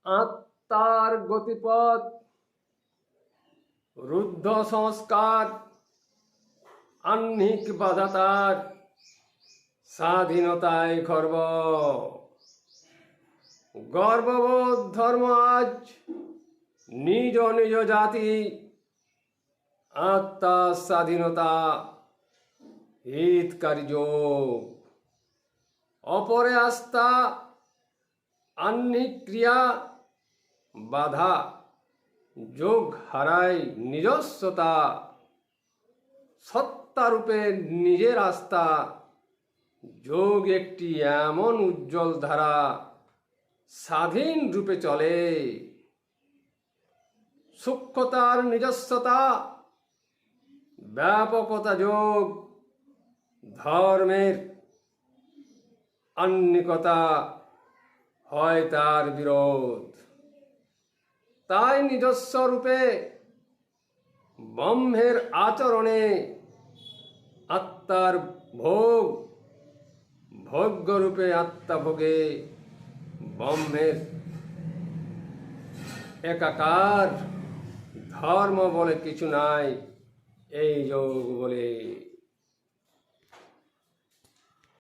আত্মার গতিপথ, রুদ্ধ সংস্কার, আহ্নিক বাধা তার, স্বাধীনতায় গর্ব। গর্ববোধ ধর্ম আজ নিজ নিজ জাতি, আত্মার স্বাধীনতা হিতকারী যোগ। অপরে আস্থা, আহ্নিক ক্রিয়া বাধা, যোগ হারায় নিজস্বতা। সত্তারূপে নিজের আস্থা, যোগ একটি এমন উজ্জ্বল ধারা, স্বাধীন রূপে চলে। সূক্ষ্মতার নিজস্বতা, ব্যাপকতা যোগ, ধর্মের আহ্নিকতা হয় তার বিরোধ। তাই নিজস্ব রূপে ব্রহ্মের আচরণে আত্মার ভোগ, ভোগ্যরূপে আত্মা ভোগে ব্রহ্মের একাকার। ধর্ম বলে কিছু নাই, এই যোগ বলে।